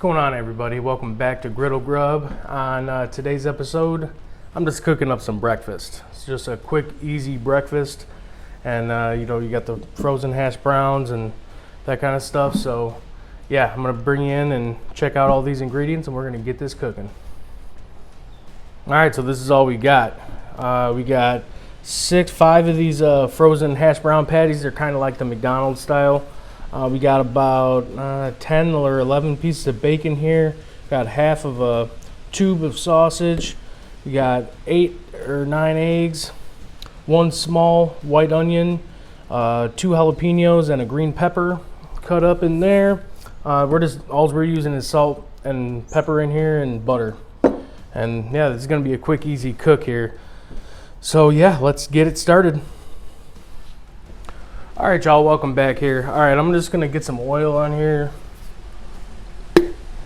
going on, everybody? Welcome back to Griddle Grub. On today's episode, I'm just cooking up some breakfast. It's just a quick, easy breakfast, and you got the frozen hash browns and that kind of stuff. So yeah, I'm gonna bring you in and check out all these ingredients, and we're gonna get this cooking. All right, so this is all we got. We got five of these frozen hash brown patties. They're kind of like the McDonald's style. We got about 10 or 11 pieces of bacon here. Got half of a tube of sausage. We got 8 or 9 eggs, 1 small white onion, 2 jalapeños, and a green pepper cut up in there. All we're using is salt and pepper in here and butter. And yeah, this is gonna be a quick, easy cook here. So yeah, let's get it started. All right, y'all, welcome back here. All right, I'm just gonna get some oil on here,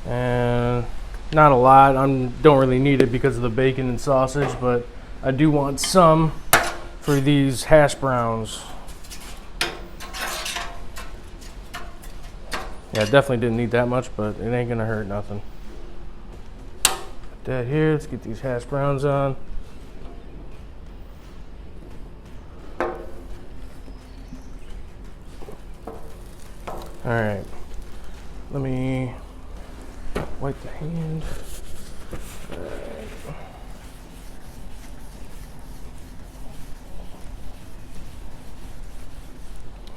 and not a lot. I don't really need it because of the bacon and sausage, but I do want some for these hash browns. Yeah, definitely didn't need that much, but it ain't gonna hurt nothing. Put that here. Let's get these hash browns on. All right, let me wipe the hand. All right.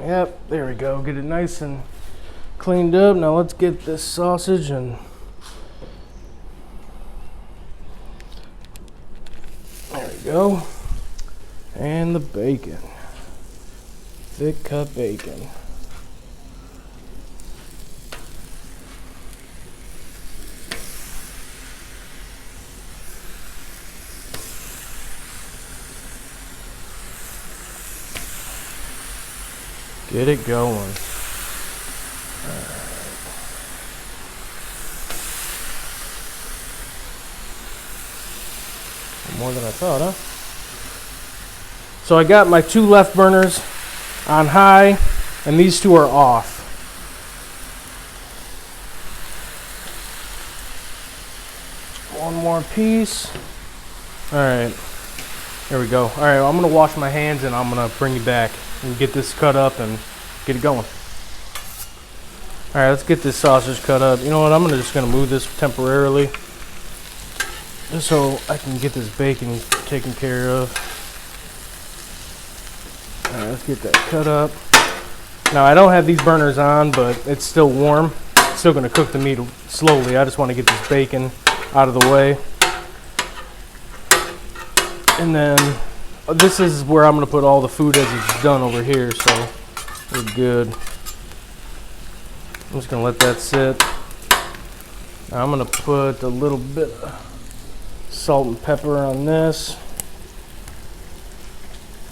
Yep, there we go. Get it nice and cleaned up. Now let's get this sausage and there we go. And the bacon, thick cut bacon. Get it going. All right. More than I thought, huh? So I got my 2 left burners on high, and these 2 are off. One more piece. All right. There we go. All right, I'm gonna wash my hands and I'm gonna bring you back and get this cut up and get it going. All right, let's get this sausage cut up. You know what? I'm just gonna move this temporarily, just so I can get this bacon taken care of. All right, let's get that cut up. Now I don't have these burners on, but it's still warm. It's still gonna cook the meat slowly. I just want to get this bacon out of the way. And then this is where I'm gonna put all the food as it's done over here, so we're good. I'm just gonna let that sit. Now I'm gonna put a little bit of salt and pepper on this.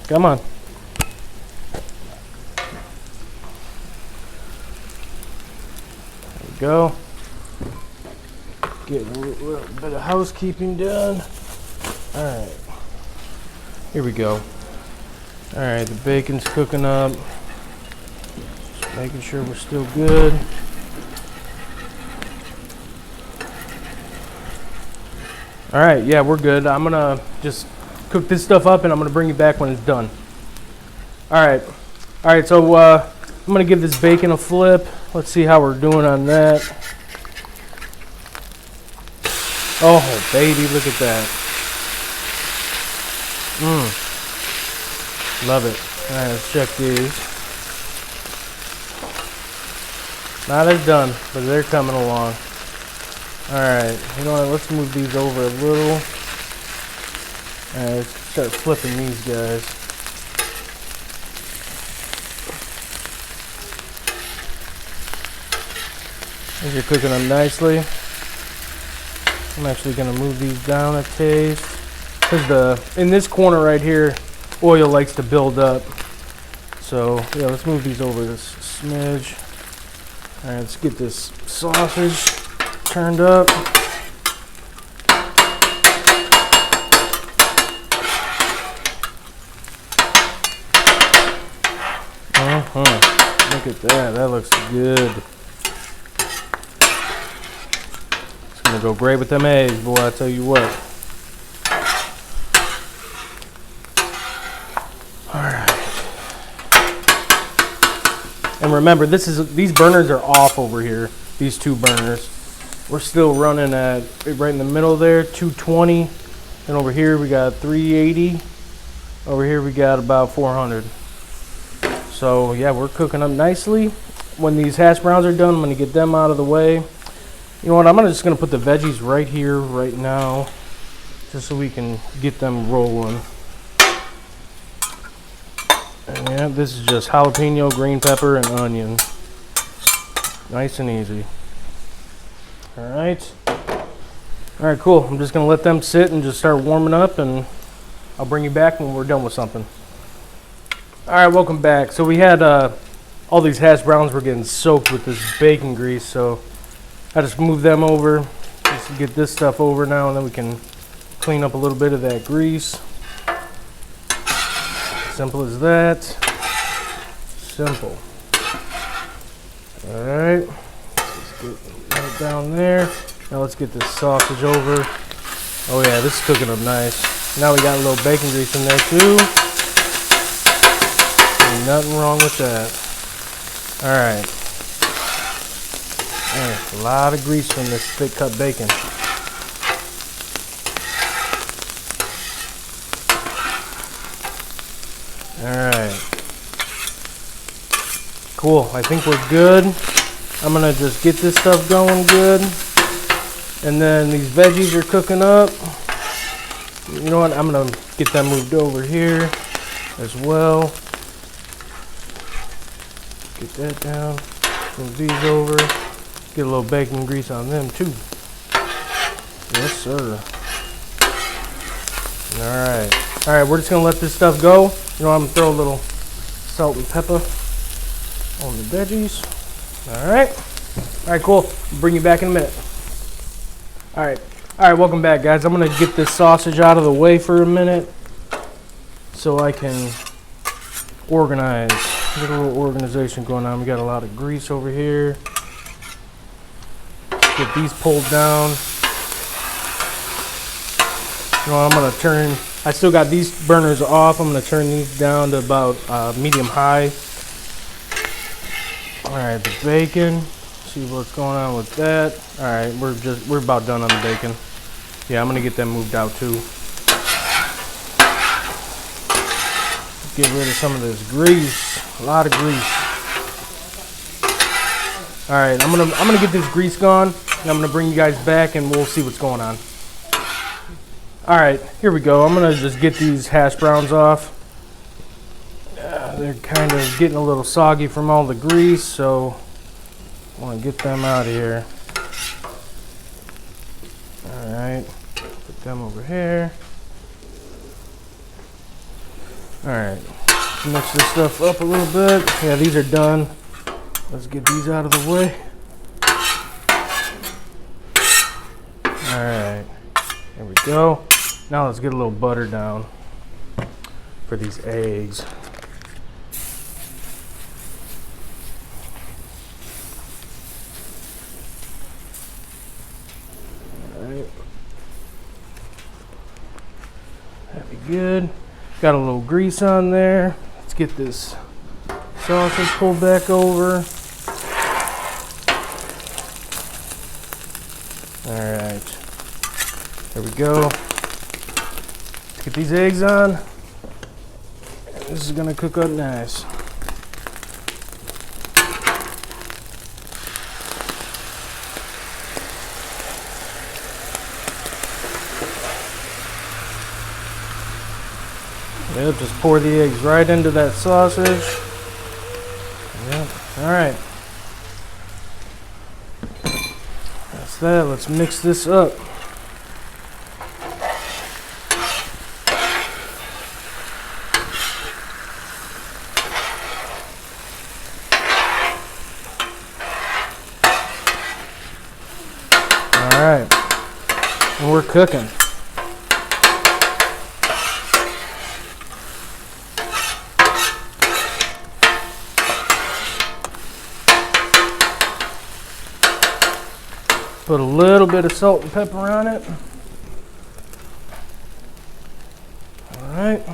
Come on. There we go. Getting a little bit of housekeeping done. All right. Here we go. All right, the bacon's cooking up. Just making sure we're still good. All right, yeah, we're good. I'm gonna just cook this stuff up and I'm gonna bring you back when it's done. All right, so I'm gonna give this bacon a flip. Let's see how we're doing on that. Oh, baby, look at that. Love it. All right, let's check these. Not as done, but they're coming along. All right, you know what? Let's move these over a little. All right, let's start flipping these guys. These are cooking up nicely. I'm actually gonna move these down a taste. Because in this corner right here, oil likes to build up. So yeah, let's move these over this smidge. All right, let's get this sausage turned up. Look at that, that looks good. gonna go great with them eggs, boy, I tell you what. Alright. And remember, these burners are off over here, these 2 burners. We're still running at, right in the middle there, 220. And over here we got 380. Over here we got about 400. So yeah, we're cooking up nicely. When these hash browns are done, I'm gonna get them out of the way. You know what, I'm just gonna put the veggies right here, right now, just so we can get them rolling. And yeah, this is just jalapeno, green pepper, and onion. Nice and easy. Alright. Alright, cool. I'm just gonna let them sit and just start warming up, and I'll bring you back when we're done with something. Alright, welcome back. So we had all these hash browns were getting soaked with this bacon grease, so I just moved them over just to get this stuff over now, and then we can clean up a little bit of that grease. Simple as that. Simple. Alright. Let's get that down there. Now let's get this sausage over. Oh yeah, this is cooking up nice. Now we got a little bacon grease in there too. Ain't nothing wrong with that. Alright. There's a lot of grease from this thick cut bacon. Alright. Cool. I think we're good. I'm gonna just get this stuff going good. And then these veggies are cooking up. You know what? I'm gonna get them moved over here as well. Get that down. Move these over. Get a little bacon grease on them too. Yes, sir. Alright. Alright, we're just gonna let this stuff go. You know, I'm gonna throw a little salt and pepper on the veggies. Alright. Alright, cool. I'll bring you back in a minute. Alright. Alright, welcome back, guys. I'm gonna get this sausage out of the way for a minute so I can organize. Get a little organization going on. We got a lot of grease over here. Get these pulled down. You know, I'm gonna turn, I still got these burners off. I'm gonna turn these down to about medium high. Alright, the bacon. See what's going on with that. Alright, we're about done on the bacon. Yeah, I'm gonna get them moved out too. Get rid of some of this grease. A lot of grease. Alright, I'm gonna get this grease gone, and I'm gonna bring you guys back and we'll see what's going on. Alright, here we go. I'm gonna just get these hash browns off. They're kind of getting a little soggy from all the grease, so I want to get them out of here. Alright, put them over here. Alright, mix this stuff up a little bit. Yeah, these are done. Let's get these out of the way. Alright, there we go. Now let's get a little butter down for these eggs. Alright. That'd be good. Got a little grease on there. Let's get this sausage pulled back over. Alright. There we go. Get these eggs on. This is gonna cook up nice. Yep, just pour the eggs right into that sausage. Yep, alright. That's that. Let's mix this up. Alright, and we're cooking. Put a little bit of salt and pepper on it. All right.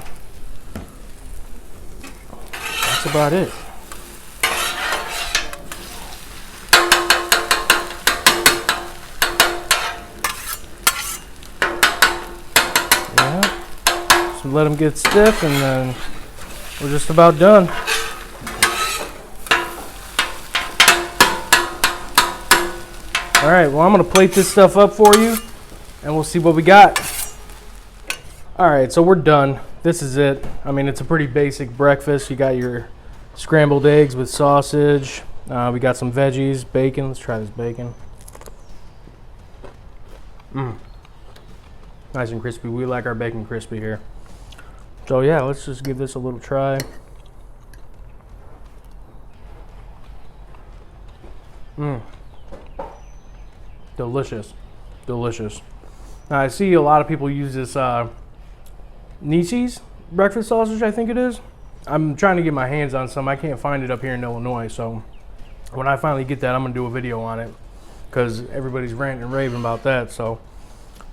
That's about it. Yeah. So let them get stiff and then we're just about done. All right, well, I'm gonna plate this stuff up for you and we'll see what we got. All right, so we're done. This is it. I mean, it's a pretty basic breakfast. You got your scrambled eggs with sausage. We got some veggies, bacon. Let's try this bacon. Nice and crispy. We like our bacon crispy here. So yeah, let's just give this a little try. Delicious, delicious. Now I see a lot of people use this Nietzsche's breakfast sausage, I think it is. I'm trying to get my hands on some. I can't find it up here in Illinois, so when I finally get that, I'm gonna do a video on it because everybody's ranting and raving about that. So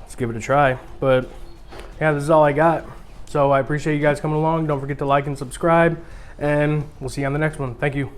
let's give it a try. But yeah, this is all I got. So I appreciate you guys coming along. Don't forget to like and subscribe, and we'll see you on the next one. Thank you.